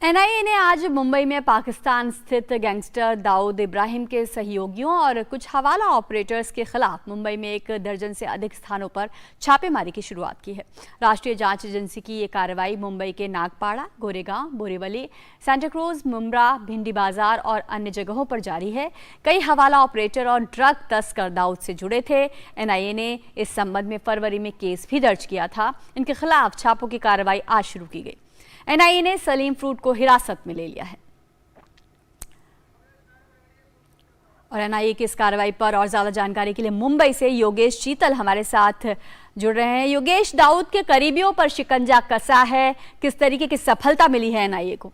NIA ने आज मुंबई में पाकिस्तान स्थित गैंगस्टर दाऊद इब्राहिम के सहयोगियों और कुछ हवाला ऑपरेटर्स के खिलाफ मुंबई में 1 दर्जन से अधिक स्थानों पर छापेमारी की शुरुआत की है। राष्ट्रीय जांच एजेंसी की ये कार्रवाई मुंबई के नागपाड़ा, गोरेगांव, बोरीवली, सेंटाक्रूज, मुंब्रा, भिंडी बाजार और अन्य जगहों पर जारी है। कई हवाला ऑपरेटर और ड्रग तस्कर दाऊद से जुड़े थे। एनआईए ने इस संबंध में फरवरी में केस भी दर्ज किया था। इनके खिलाफ छापों की कार्रवाई आज शुरू की गई। एनआईए ने सलीम फ्रूट को हिरासत में ले लिया है और एनआईए की इस कार्रवाई पर और ज्यादा जानकारी के लिए मुंबई से योगेश शीतल हमारे साथ जुड़ रहे हैं। योगेश, दाऊद के करीबियों पर शिकंजा कसा है, किस तरीके की सफलता मिली है एनआईए को?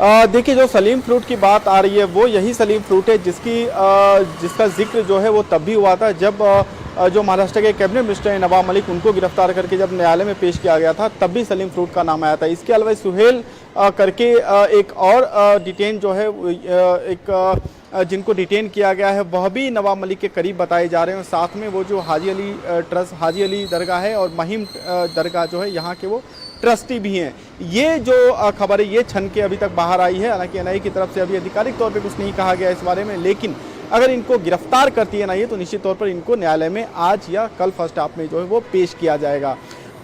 देखिए, जो सलीम फ्रूट की बात आ रही है वो यही सलीम फ्रूट है जिसका जिक्र जो है वो तब भी हुआ था जब जो महाराष्ट्र के कैबिनेट मिनिस्टर हैं नवाब मलिक, उनको गिरफ्तार करके जब न्यायालय में पेश किया गया था तब भी सलीम फ्रूट का नाम आया था। इसके अलावा सुहेल करके एक और डिटेन जो है जिनको डिटेन किया गया है वह भी नवाब मलिक के करीब बताए जा रहे हैं। साथ में वो जो हाजी अली दरगाह है और महिम दरगाह जो है यहाँ के वो ट्रस्टी भी हैं। ये जो खबर है ये छन के अभी तक बाहर आई है। हालांकि एनआईए की तरफ से अभी आधिकारिक तौर पे कुछ नहीं कहा गया इस बारे में, लेकिन अगर इनको गिरफ्तार करती है एनआईए तो निश्चित तौर पर इनको न्यायालय में आज या कल फर्स्ट हाफ में जो है वो पेश किया जाएगा।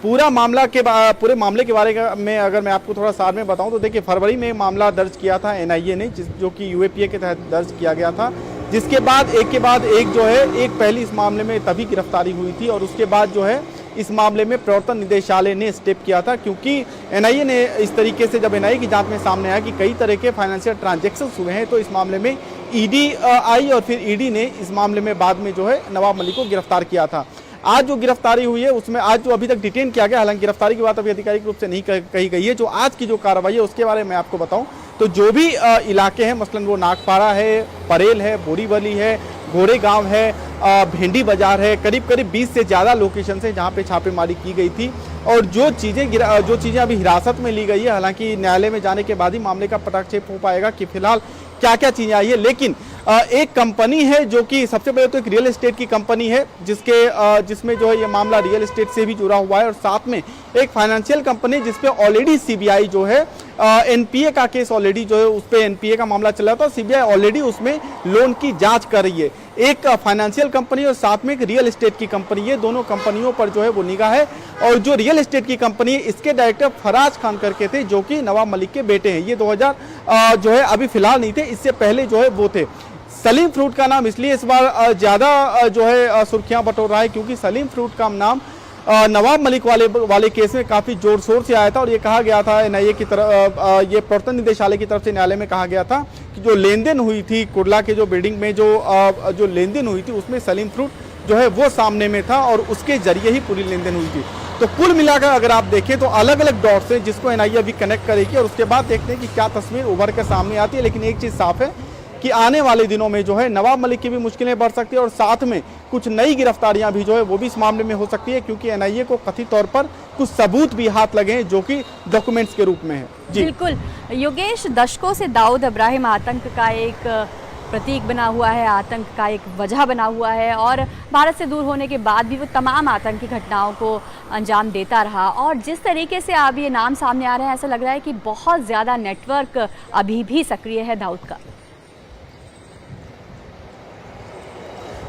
पूरे मामले के बारे में अगर मैं आपको थोड़ा सार में बताऊं तो देखिए, फरवरी में मामला दर्ज किया था एनआईए ने, जो कि यूएपीए के तहत दर्ज किया गया था, जिसके बाद एक के बाद एक जो है एक पहली इस मामले में तभी गिरफ्तारी हुई थी और उसके बाद जो है इस मामले में प्रवर्तन निदेशालय ने स्टेप किया था, क्योंकि एनआईए ने इस तरीके से जब एनआईए की जांच में सामने आया कि कई तरह के फाइनेंशियल ट्रांजैक्शन हुए हैं तो इस मामले में ईडी आई और फिर ईडी ने इस मामले में बाद में जो है नवाब मलिक को गिरफ्तार किया था। आज जो गिरफ्तारी हुई है उसमें आज जो अभी तक डिटेन किया गया, हालांकि गिरफ्तारी की बात अभी आधिकारिक रूप से नहीं कही गई है। जो आज की जो कार्रवाई है उसके बारे में आपको बताऊं तो जो भी इलाके हैं, मसलन वो नागपाड़ा है, परेल है, बोरीवली है, गोरेगांव है, भिंडी बाजार है, करीब 20 से ज़्यादा लोकेशन है जहां पे छापेमारी की गई थी। और जो चीज़ें अभी हिरासत में ली गई है, हालांकि न्यायालय में जाने के बाद ही मामले का पटाक्षेप हो पाएगा कि फिलहाल क्या क्या चीज़ें आई है। लेकिन एक कंपनी है जो कि सबसे पहले तो एक रियल एस्टेट की कंपनी है जिसमें जो है ये मामला रियल एस्टेट से भी जुड़ा हुआ है, और साथ में एक फाइनेंशियल कंपनी जिसपे ऑलरेडी सीबीआई जो है एनपीए का केस ऑलरेडी जो है उस पर एनपीए का मामला चल रहा था, सीबीआई ऑलरेडी उसमें लोन की जांच कर रही है। एक फाइनेंशियल कंपनी और साथ में एक रियल एस्टेट की कंपनी, ये दोनों कंपनियों पर जो है वो निगाह है। और जो रियल एस्टेट की कंपनी है इसके डायरेक्टर फराज खान करके थे, जो कि नवाब मलिक के बेटे हैं। ये 2000 जो है अभी फिलहाल नहीं थे, इससे पहले जो है वो थे। सलीम फ्रूट का नाम इसलिए इस बार ज़्यादा जो है सुर्खियां बटोर रहा है क्योंकि सलीम फ्रूट का नाम नवाब मलिक वाले केस में काफ़ी जोर शोर से आया था और ये कहा गया था एनआईए की तरफ, ये प्रवर्तन निदेशालय की तरफ से न्यायालय में कहा गया था कि जो लेनदेन हुई थी कुर्ला के जो बिल्डिंग में जो लेनदेन हुई थी उसमें सलीम फ्रूट जो है वो सामने में था और उसके जरिए ही पूरी लेनदेन हुई थी। तो कुल मिलाकर अगर आप देखें तो अलग अलग डॉट्स हैं जिसको एनआईए अभी कनेक्ट करेगी और उसके बाद देखते हैं कि क्या तस्वीर उभर कर सामने आती है। लेकिन एक चीज़ साफ है कि आने वाले दिनों में जो है नवाब मलिक की भी मुश्किलें बढ़ सकती है और साथ में कुछ नई गिरफ्तारियां भी जो है वो भी इस मामले में हो सकती है, क्योंकि एनआईए को कथित तौर पर कुछ सबूत भी हाथ लगे हैं जो कि डॉक्यूमेंट्स के रूप में है। जी बिल्कुल योगेश, दशकों से दाऊद इब्राहिम आतंक का एक प्रतीक बना हुआ है, आतंक का एक वजह बना हुआ है और भारत से दूर होने के बाद भी वो तमाम आतंकी घटनाओं को अंजाम देता रहा। और जिस तरीके से अब ये नाम सामने आ रहे हैं, ऐसा लग रहा है कि बहुत ज़्यादा नेटवर्क अभी भी सक्रिय है दाऊद का।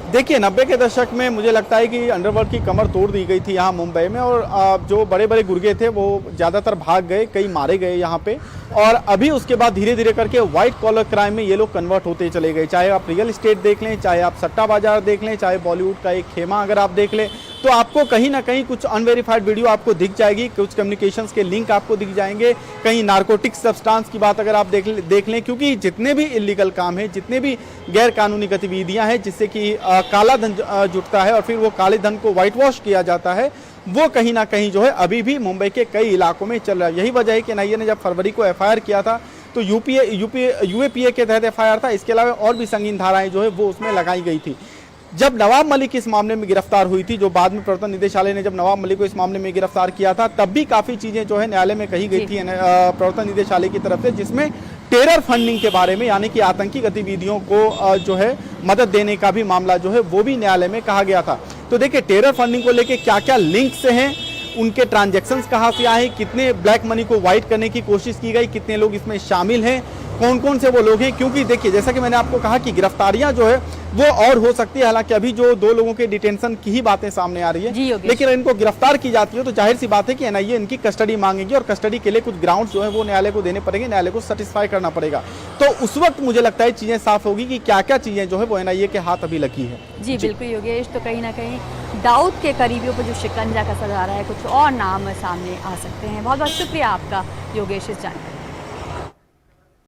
देखिए, 90 के दशक में मुझे लगता है कि अंडरवर्ल्ड की कमर तोड़ दी गई थी यहाँ मुंबई में और जो बड़े बड़े गुर्गे थे वो ज़्यादातर भाग गए, कई मारे गए यहाँ पे। और अभी उसके बाद धीरे धीरे करके व्हाइट कॉलर क्राइम में ये लोग कन्वर्ट होते चले गए। चाहे आप रियल एस्टेट देख लें, चाहे आप सट्टा बाजार देख लें, चाहे बॉलीवुड का एक खेमा अगर आप देख लें, तो आपको कहीं ना कहीं कुछ अनवेरीफाइड वीडियो आपको दिख जाएगी, कुछ कम्युनिकेशंस के लिंक आपको दिख जाएंगे, कहीं नार्कोटिक्स सब्सटेंस की बात अगर आप देख लें, क्योंकि जितने भी इलीगल काम है, जितने भी गैर कानूनी गतिविधियां हैं जिससे कि काला धन जुटता है और फिर वो काले धन को व्हाइट वॉश किया जाता है, वो कहीं ना कहीं जो है अभी भी मुंबई के कई इलाकों में चल रहा है। यही वजह है कि एनआईए ने जब फरवरी को एफआईआर किया था तो यूएपीए के तहत एफआईआर था, इसके अलावा और भी संगीन धाराएं जो है वो उसमें लगाई गई थी। जब नवाब मलिक इस मामले में गिरफ्तार हुई थी, जो बाद में प्रवर्तन निदेशालय ने जब नवाब मलिक को इस मामले में गिरफ्तार किया था, तब भी काफ़ी चीज़ें जो है न्यायालय में कही गई थी प्रवर्तन निदेशालय की तरफ से, जिसमें टेरर फंडिंग के बारे में, यानी कि आतंकी गतिविधियों को जो है मदद देने का भी मामला जो है वो भी न्यायालय में कहा गया था। तो देखिए, टेरर फंडिंग को लेकर क्या क्या लिंक्स हैं उनके ट्रांजैक्शंस कहाँ से आए, कितने ब्लैक मनी को वाइट करने की कोशिश की गई, कितने लोग इसमें शामिल हैं, कौन कौन से वो लोग हैं। क्योंकि देखिए जैसा कि मैंने आपको कहा कि गिरफ्तारियां जो है वो और हो सकती है। हालांकि अभी जो 2 लोगों के डिटेंशन की ही बातें सामने आ रही है, लेकिन इनको गिरफ्तार की जाती है तो जाहिर सी बात है कि एनआईए इनकी कस्टडी मांगेगी और कस्टडी के लिए कुछ ग्राउंड्स जो है वो न्यायालय को देने पड़ेंगे, न्यायालय को सेटिस्फाई करना पड़ेगा। तो उस वक्त मुझे लगता है चीजें साफ होगी कि क्या क्या चीजें जो है वो एनआईए के हाथ अभी लगी है। जी बिल्कुल योगेश, तो कहीं ना कहीं दाऊद के करीबियों पर जो शिकंजा कसा जा रहा है, कुछ और नाम सामने आ सकते हैं। बहुत बहुत शुक्रिया आपका योगेश इस जानकारी।